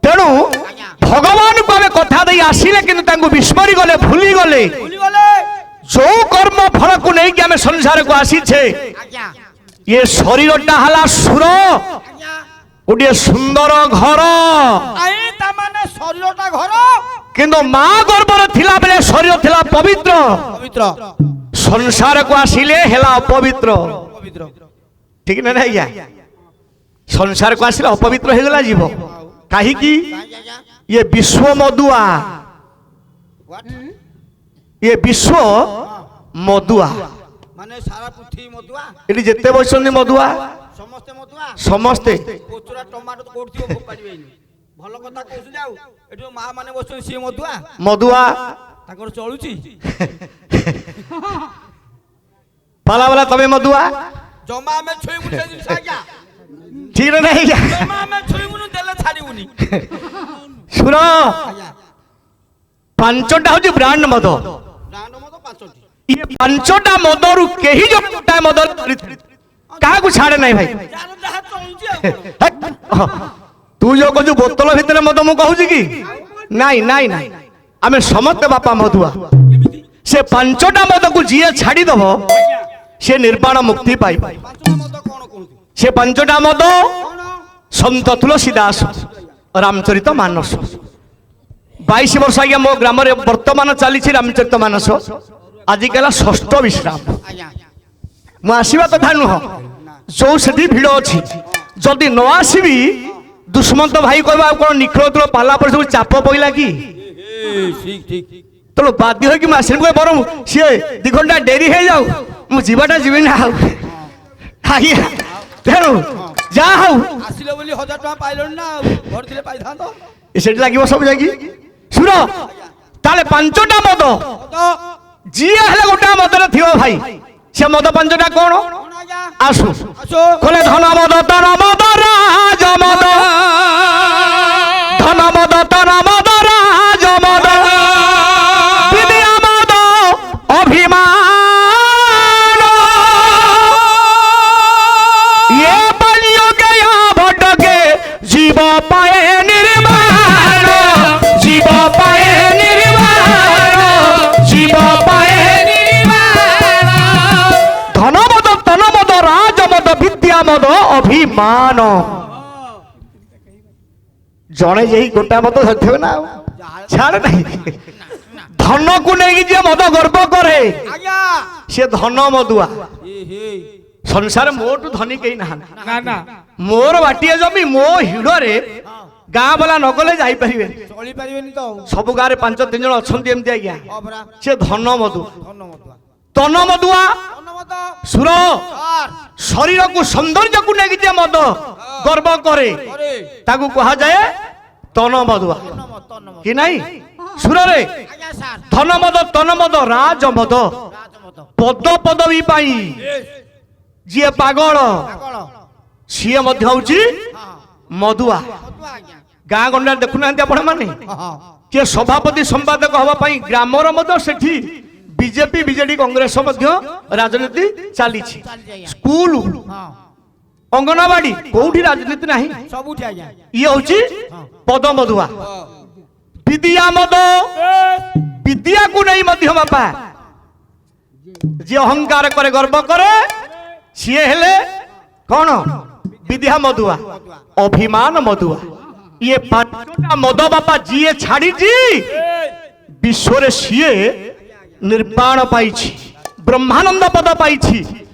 तेणु भगवान को आम कथा दे आसिले किंतु विस्मरी गले भूली गले जो कर्म फल को लेकिन आम संसार को आसीछे ये शरीरटा हला सुर गोटे सुंदर घर शरीरटा घर किंतु माँ गर्भर थिला बेले शरीर थिला पवित्र पवित्र संसार को आसिले हेला अपवित्र पवित्र ठीक ना आज्ञा संसार को आसिले अपवित्र हो गला जीव कहीं ये विश्व मधुआ ये विश्व मधुआ माने सारा पृथ्वी मधुआ ये जिते बसंती मधुआ समस्ते मधुआ समस्ते कोचरा टमाटो कोठथियो भो पारिबेनी भलो कथा कहू जाऊ एठो मा माने बसो सी मधुआ मधुआ ताकर चलुची पाला वाला तबे मधुआ जमा में छुई मुठे दिन साग्या ठीक ना आज्ञा जमा में छुई मुनु देले छाड़ीउनी सुन पांचटा हूँ ब्रांड मद ब्रांड मद पांचटी ये पांचटा मदरु केही जो गोटा मद क्या को छाड़े नहीं भाई यार जहा चलुची तू जो कहू बोतल भितर मद मु कहूँ कि नाई नाई नाई आमे समस्त बापा मधुआ से पांचटा मद को जी छाड़ी दब से निर्वाण मुक्ति पाई पांचटा मद कोन कहू से पांचटा मद कोन संत तुलसीदास रामचरित मानस 22 वर्ष आज्ञा मो ग्राम वर्तमान चली रामचरित मानस आजिकल षष्ठ विश्राम आज्ञा मु आसवा कथा नुह जो से भिड़ अच्छी जदि न आसबि दुष्मंत भाई कहवा कौन निखिल तुल पाला पर सब चाप पड़ा कि ठीक ठीक तेणु बाध्य होगी मुझे बरम सी 2 घंटा डेरी हो जाऊ मुझाटा जीवी ना आज्ञा तेणु जा हूँ आसिले बोली 1000 टका पाइलो ना घर दिले पाइ थांतो से लगे सब जाकि सुन ताले पांचटा मद तो जी हेले गोटा मदर थी भाई से मद पांचटा कौन कोन आज्ञा आसु आसो कले धन मद तर मद राज मद धन मद तर मद राज मद विद्या मद अभिमान ये बलियो गया भटके जीव पाए निर्माण जीव पाए निर्माण जीव पाए निर्माण धन मद तन मद राज मद विद्या मद अभिमान जड़े यही गोटा मत धरते ना छाड़ नहीं धन को नहीं जे मद गर्व करे आज्ञा से धन मदुआ ए हे संसार मोटू धनी कहीं ना ना ना मोर बाटिए जमी मो हिड़े गाँ वाला नगले जापरे चली पारिबेनी तो सब गाँव में 5-3 जन अच्छा एमती आज्ञा अबरा से धन मधुआ धन मधुआ तन मधुआ धन मद सुर सर शरीर को सौंदर्य को नहीं जे मद गर्व करे अरे ताकू कहा जाए तन मधुआ तन मद कि नहीं सुर रे आज्ञा सर धन मद तन मद राज मद राज मद पद पदवी पाई जी पागल पागल सी मध्य हां मधुआ मधुआ आज्ञा गाँ गंडा देखुना आपण मैंने हां किए सभापति संपादक हवा ग्रामर सेठी बीजेपी बीजेडी कांग्रेस राजनीति चली चली जाय स्कूल हां अंगनवाड़ी कोठी राजनीति नहीं सब उठी आज्ञा ये हूँ पद मधुआ विद्या मद विद्या को नहीं मध्य बापा जी अहंकार करे गर्व करे सी हेले कौन विद्या मधुआ अभिमान मधुआ ये 5टा मद बापा जी छाड़ी विश्व सी निर्वाण पाई ब्रह्मानंद पद पाई